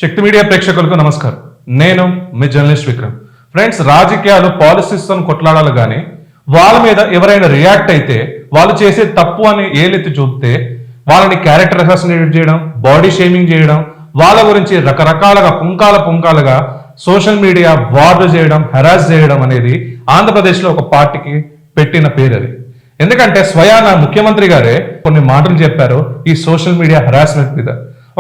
శక్తి media ప్రేక్షకులకు నమస్కారం. నేను మీ జర్నలిస్ట్ విక్రమ్. ఫ్రెండ్స్, రాజకీయాలు పాలసీస్తో కొట్లాడాలి కానీ వాళ్ళ మీద ఎవరైనా రియాక్ట్ అయితే వాళ్ళు చేసే తప్పు అని ఏలెత్తి చూపితే వాళ్ళని క్యారెక్టర్ అసాసినేట్ చేయడం, బాడీ షేమింగ్ చేయడం, వాళ్ళ గురించి రకరకాలుగా పుంకాలుగా సోషల్ మీడియా వార్డు చేయడం, హెరాస్ చేయడం అనేది ఆంధ్రప్రదేశ్లో ఒక పార్టీకి పెట్టిన పేరు అది. ఎందుకంటే స్వయాన ముఖ్యమంత్రి గారే కొన్ని మాటలు చెప్పారు ఈ సోషల్ మీడియా హెరాస్మెంట్ మీద.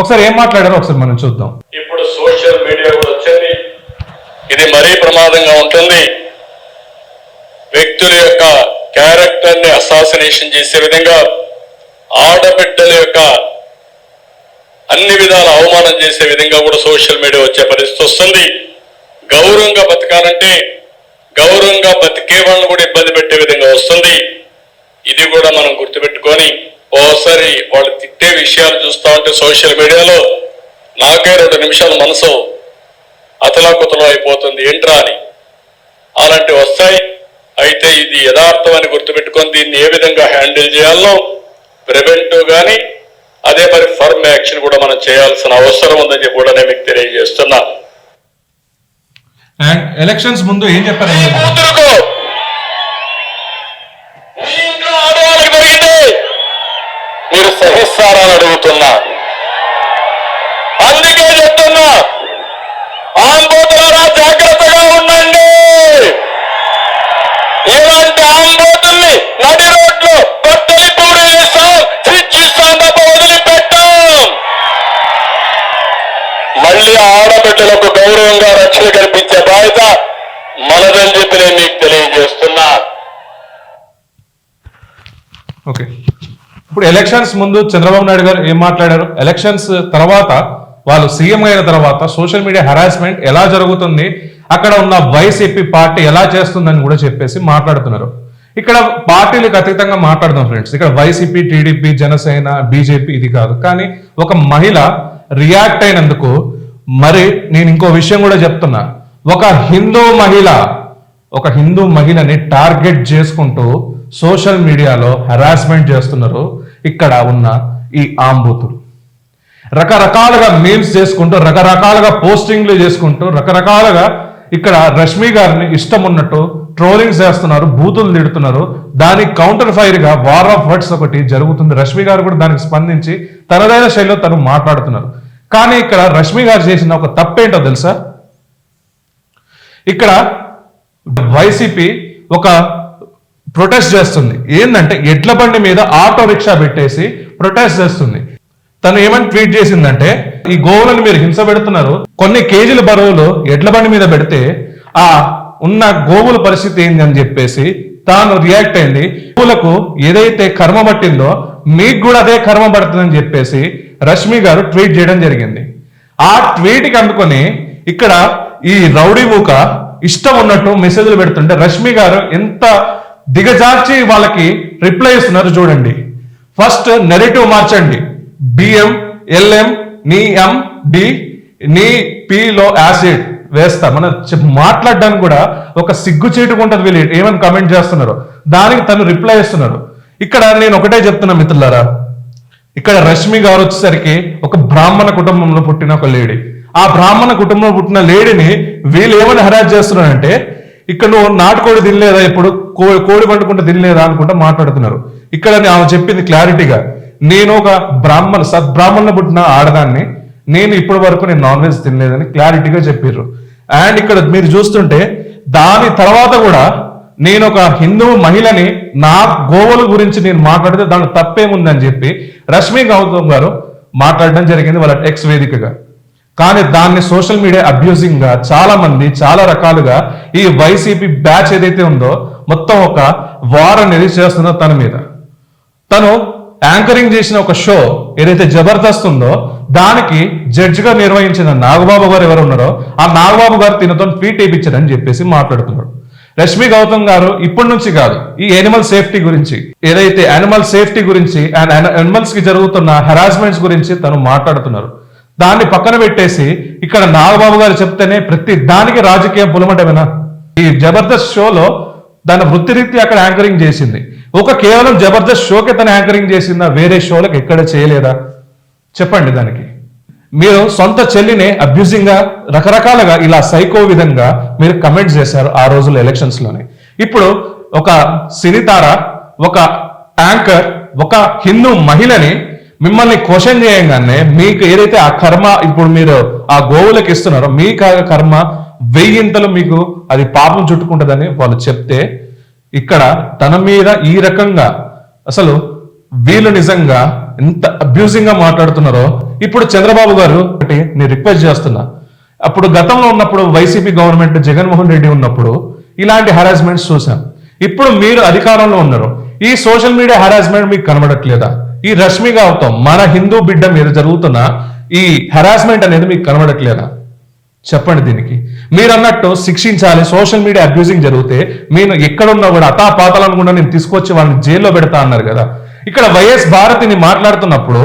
ఒకసారి ఏం మాట్లాడారో ఒకసారి మనం చూద్దాం. ఇప్పుడు సోషల్ మీడియా కూడా వచ్చింది, ఇది మరీ ప్రమాదంగా ఉంటుంది. వ్యక్తుల యొక్క క్యారెక్టర్ ని అసాసినేషన్ చేసే విధంగా, ఆడబిడ్డల యొక్క అన్ని విధాల అవమానం చేసే విధంగా కూడా సోషల్ మీడియా వచ్చే పరిస్థితి వస్తుంది. గౌరవంగా బతకాలంటే గౌరవంగా బతికే వాళ్ళని కూడా ఇబ్బంది పెట్టే విధంగా వస్తుంది. ఇది కూడా మనం గుర్తుపెట్టుకొని ఓసారి వాళ్ళు తిట్టే విషయాలు చూస్తూ ఉంటే సోషల్ మీడియాలో నాకే 2 నిమిషాలు మనసు అతలాకుతలం అయిపోతుంది, ఏంట్రా అని. అలాంటివి వస్తాయి. అయితే ఇది యథార్థం అని గుర్తుపెట్టుకొని దీన్ని ఏ విధంగా హ్యాండిల్ చేయాలో ప్రివెంటివ్ కానీ అదే మరి ఫర్మ్ యాక్షన్ కూడా మనం చేయాల్సిన అవసరం ఉందని చెప్పి కూడా నేను మీకు తెలియజేస్తున్నా. అండ్ ఎలక్షన్స్ ముందు ఏం చెప్పారు? మీరు సహిస్తారని అడుగుతున్నా. అందుకే చెప్తున్నా, ఆంబోతులారా జాగ్రత్తగా ఉండండి. ఇలాంటి ఆంబోతుల్ని నడి రోడ్లు బట్టలి పూడి వేస్తాం, స్విచ్ ఇస్తాం తప్ప వదిలిపెట్టాం. మళ్ళీ ఆడబిడ్డలకు గౌరవంగా రక్షణ కల్పించే బాధ్యత మనదని చెప్పి నేను మీకు తెలియజేస్తున్నా. ఓకే, ఇప్పుడు ఎలక్షన్స్ ముందు చంద్రబాబు నాయుడు గారు ఏం మాట్లాడారు, ఎలక్షన్స్ తర్వాత వాళ్ళు సీఎం అయిన తర్వాత సోషల్ మీడియా హెరాస్మెంట్ ఎలా జరుగుతుంది, అక్కడ ఉన్న వైసీపీ పార్టీ ఎలా చేస్తుందని కూడా చెప్పేసి మాట్లాడుతున్నారు. ఇక్కడ పార్టీలకు అతీతంగా మాట్లాడదాం ఫ్రెండ్స్. ఇక్కడ వైసీపీ, టీడీపీ, జనసేన, బీజేపీ ఇది కాదు. కానీ ఒక మహిళ రియాక్ట్ అయినందుకు మరి నేను ఇంకో విషయం కూడా చెప్తున్నా. ఒక హిందూ మహిళని టార్గెట్ చేసుకుంటూ సోషల్ మీడియాలో హెరాస్మెంట్ చేస్తున్నారు ఇక్కడ ఉన్న ఈ ఆంబూతులు. రకరకాలుగా మీమ్స్ చేసుకుంటూ, రకరకాలుగా పోస్టింగ్లు చేసుకుంటూ, రకరకాలుగా ఇక్కడ రష్మి గారిని ఇష్టం ఉన్నట్టు ట్రోలింగ్స్ చేస్తున్నారు, బూతులు తిడుతున్నారు. దానికి కౌంటర్ ఫైర్ గా వార్ ఆఫ్ వర్డ్స్ ఒకటి జరుగుతుంది. రష్మి గారు కూడా దానికి స్పందించి తనదైన శైలిలో తను మాట్లాడుతున్నారు. కానీ ఇక్కడ రష్మి గారు చేసిన ఒక తప్పేంటో తెలుసా? ఇక్కడ వైసీపీ ఒక ప్రొటెస్ట్ చేస్తుంది. ఏంటంటే ఎడ్ల బండి మీద ఆటో రిక్షా పెట్టేసి ప్రొటెస్ట్ చేస్తుంది. తను ఏమని ట్వీట్ చేసిందంటే, ఈ గోవులను మీరు హింస పెడుతున్నారు, కొన్ని కేజీల బరువులు ఎడ్ల బండి మీద పెడితే ఆ ఉన్న గోవుల పరిస్థితి ఏంది అని చెప్పేసి తాను రియాక్ట్ అయింది. గోవులకు ఏదైతే కర్మ పట్టిందో మీకు కూడా అదే కర్మ పడుతుందని చెప్పేసి రష్మి గారు ట్వీట్ చేయడం జరిగింది. ఆ ట్వీట్కి అందుకొని ఇక్కడ ఈ రౌడీ మూక ఇష్టం ఉన్నట్టు మెసేజ్లు పెడుతుంటే రష్మి గారు ఎంత దిగజార్చి వాళ్ళకి రిప్లై ఇస్తున్నారు చూడండి. ఫస్ట్ నెరేటివ్ మార్చండి. బిఎం ఎల్ఎం నీ ఎం డి నీ పిలో యాసిడ్ వేస్తా. మన మాట్లాడడానికి కూడా ఒక సిగ్గు చేటుకుంటది. వీళ్ళు ఏమని కామెంట్ చేస్తున్నారు, దానికి తను రిప్లై ఇస్తున్నారు. ఇక్కడ నేను ఒకటే చెప్తున్నా మిత్రులారా, ఇక్కడ రష్మి గారు వచ్చేసరికి ఒక బ్రాహ్మణ కుటుంబంలో పుట్టిన ఒక లేడీ. ఆ బ్రాహ్మణ కుటుంబంలో పుట్టిన లేడీని వీళ్ళు ఏమని హెరాస్ చేస్తున్నారంటే, ఇక్కడ నువ్వు నాటుకోడి తినలేదా, ఇప్పుడు కోడి వండుకుంటూ తినలేదా అనుకుంటా మాట్లాడుతున్నారు. ఇక్కడ ఆమె చెప్పింది క్లారిటీగా, నేను ఒక సద్బ్రాహ్మణులు పుట్టిన ఆడదాన్ని, నేను ఇప్పటి వరకు నేను నాన్ వెజ్ తినలేదని క్లారిటీగా చెప్పారు. అండ్ ఇక్కడ మీరు చూస్తుంటే దాని తర్వాత కూడా నేను ఒక హిందూ మహిళని నా గోవుల గురించి నేను మాట్లాడితే దాంట్లో తప్పేముందని చెప్పి రష్మి గౌతమ్ గారు మాట్లాడడం జరిగింది వాళ్ళ ఎక్స్ వేదికగా. కానీ దాన్ని సోషల్ మీడియా అబ్యూజింగ్ గా చాలా మంది చాలా రకాలుగా ఈ వైసీపీ బ్యాచ్ ఏదైతే ఉందో మొత్తం ఒక వార్ అనేది చేస్తుందో తన మీద. తను యాంకరింగ్ చేసిన ఒక షో ఏదైతే జబర్దస్త్ ఉందో దానికి జడ్జ్ గా నిర్వహించిన నాగబాబు గారు ఎవరు ఉన్నారో ఆ నాగబాబు గారు తినతో ట్వీట్ వేయించారని చెప్పేసి మాట్లాడుతున్నారు. రష్మి గౌతమ్ గారు ఇప్పటి నుంచి కాదు, ఈ యానిమల్ సేఫ్టీ గురించి ఏదైతే యానిమల్ సేఫ్టీ గురించి అండ్ యానిమల్స్ కి జరుగుతున్న హెరాస్మెంట్స్ గురించి తను మాట్లాడుతున్నారు. దాన్ని పక్కన పెట్టేసి ఇక్కడ నాగబాబు గారు చెప్తేనే ప్రతి దానికి రాజకీయం పులమటమేనా? ఈ జబర్దస్త్ షోలో దాని వృత్తిరీత్యా అక్కడ యాంకరింగ్ చేసింది. ఒక కేవలం జబర్దస్త్ షోకి తను యాంకరింగ్ చేసిందా? వేరే షోలకు ఎక్కడ చేయలేదా? చెప్పండి దానికి. మీరు సొంత చెల్లినే అబ్యూజింగ్ గా రకరకాలుగా ఇలా సైకో విధంగా మీరు కమెంట్స్ చేశారు ఆ రోజుల్లో ఎలక్షన్స్ లోనే. ఇప్పుడు ఒక సినితార, ఒక యాంకర్, ఒక హిందూ మహిళని మిమ్మల్ని క్వశ్చన్ చేయంగానే మీకు ఏదైతే ఆ కర్మ ఇప్పుడు మీరు ఆ గోవులకు ఇస్తున్నారో మీకు ఆ కర్మ వెయ్యింతలు మీకు అది పాపం చుట్టుకుంటుందని వాళ్ళు చెప్తే ఇక్కడ తన మీద ఈ రకంగా అసలు వీళ్ళు నిజంగా ఎంత అబ్యూజింగ్ గా మాట్లాడుతున్నారో. ఇప్పుడు చంద్రబాబు గారు ఒకటి నేను రిక్వెస్ట్ చేస్తున్నా, అప్పుడు గతంలో ఉన్నప్పుడు వైసీపీ గవర్నమెంట్ జగన్మోహన్ రెడ్డి ఉన్నప్పుడు ఇలాంటి హెరాస్మెంట్స్ చూసాం. ఇప్పుడు మీరు అధికారంలో ఉన్నారు, ఈ సోషల్ మీడియా హెరాస్మెంట్ మీకు కనబడట్లేదా? ఈ రష్మి గౌతమ్ మన హిందూ బిడ్డ మీద జరుగుతున్న ఈ హెరాస్మెంట్ అనేది మీకు కనబడట్లేదా? చెప్పండి. దీనికి మీరు అన్నట్టు శిక్షించాలి. సోషల్ మీడియా అబ్యూజింగ్ జరిగితే మీరు ఎక్కడున్నా కూడా అతాపాతాలను కూడా నేను తీసుకొచ్చి వాళ్ళని జైల్లో పెడతా అన్నారు కదా. ఇక్కడ వైఎస్ భారతిని మాట్లాడుతున్నప్పుడు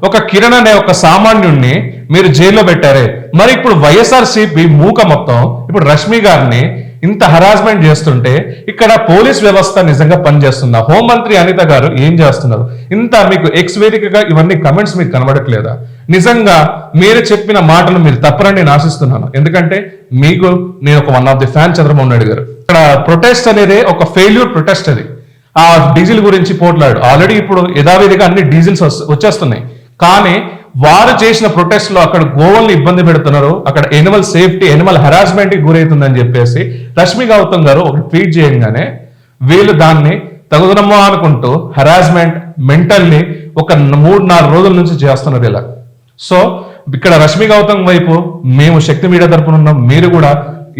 ఒక కిరణ్ అనే ఒక సామాన్యుణ్ణి మీరు జైల్లో పెట్టారే, మరి ఇప్పుడు వైఎస్ఆర్సీపీ మూక మొత్తం ఇప్పుడు రష్మి గారిని ఇంత హరాస్మెంట్ చేస్తుంటే ఇక్కడ పోలీస్ వ్యవస్థ నిజంగా పనిచేస్తుందా? హోంమంత్రి అనిత గారు ఏం చేస్తున్నారు? ఇంత మీకు ఎక్స్ వేదికగా ఇవన్నీ కమెంట్స్ మీకు కనబడట్లేదా? నిజంగా మీరు చెప్పిన మాటలు మీరు తప్పరని నేను ఆశిస్తున్నాను. ఎందుకంటే మీకు నేను ఒక one of the fan Chandrababu Naidu గారు. ఇక్కడ ప్రొటెస్ట్ అనేది ఒక ఫెయిల్యూర్ ప్రొటెస్ట్. అది ఆ డీజిల్ గురించి పోట్లాడు ఆల్రెడీ ఇప్పుడు యథావిధిగా అన్ని డీజిల్స్ వచ్చేస్తున్నాయి. కానీ వారు చేసిన ప్రొటెస్ట్ లో అక్కడ గోవల్ని ఇబ్బంది పెడుతున్నారు, అక్కడ ఎనిమల్ సేఫ్టీ, ఎనిమల్ హెరాస్మెంట్ కి గురవుతుందని చెప్పేసి రష్మి గౌతమ్ గారు ఒక ట్వీట్ చేయగానే వీళ్ళు దాన్ని తగుదనమ్మా అనుకుంటూ హెరాస్మెంట్ మెంటల్లీ ఒక 3-4 రోజుల నుంచి చేస్తున్నారు ఇలా. సో ఇక్కడ రష్మి గౌతమ్ వైపు మేము శక్తి మీడియా తరపున ఉన్నాం. మీరు కూడా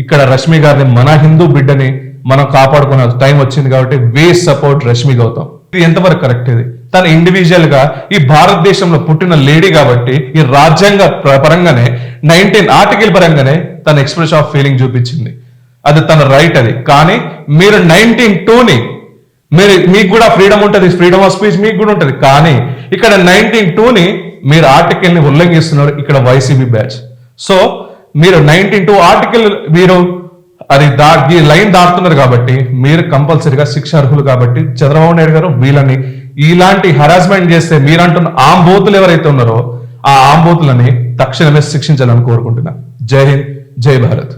ఇక్కడ రష్మి గారిని మన హిందూ బిడ్డని మనం కాపాడుకునే టైం వచ్చింది కాబట్టి వే సపోర్ట్ రష్మి గౌతమ్. ఇది ఎంతవరకు కరెక్ట్? ఇది తన ఇండివిజువల్ గా ఈ భారతదేశంలో పుట్టిన లేడీ కాబట్టి ఈ రాజ్యాంగ పరంగానే 19 ఆర్టికల్ పరంగానే తన ఎక్స్ప్రెస్ ఆఫ్ ఫీలింగ్ చూపించింది. అది తన రైట్. అది కానీ మీరు 19(2)ని మీకు కూడా ఫ్రీడమ్ ఉంటుంది, ఫ్రీడమ్ ఆఫ్ స్పీచ్ మీకు కూడా ఉంటుంది. కానీ ఇక్కడ 19(2)ని మీరు ఆర్టికల్ ని ఉల్లంఘిస్తున్నారు ఇక్కడ వైసీపీ బ్యాచ్. సో మీరు 19(2) ఆర్టికల్ మీరు అది లైన్ దాటుతున్నారు కాబట్టి మీరు కంపల్సరీగా శిక్ష అర్హులు. కాబట్టి చంద్రబాబు నాయుడు గారు వీళ్ళని ఇలాంటి హెరాస్మెంట్ చేస్తే మీరంటున్న ఆంబోతులు ఎవరైతే ఉన్నారో ఆ ఆంబోతులని తక్షణమే శిక్షించాలని కోరుకుంటున్నా. జై హింద్, జై భారత్.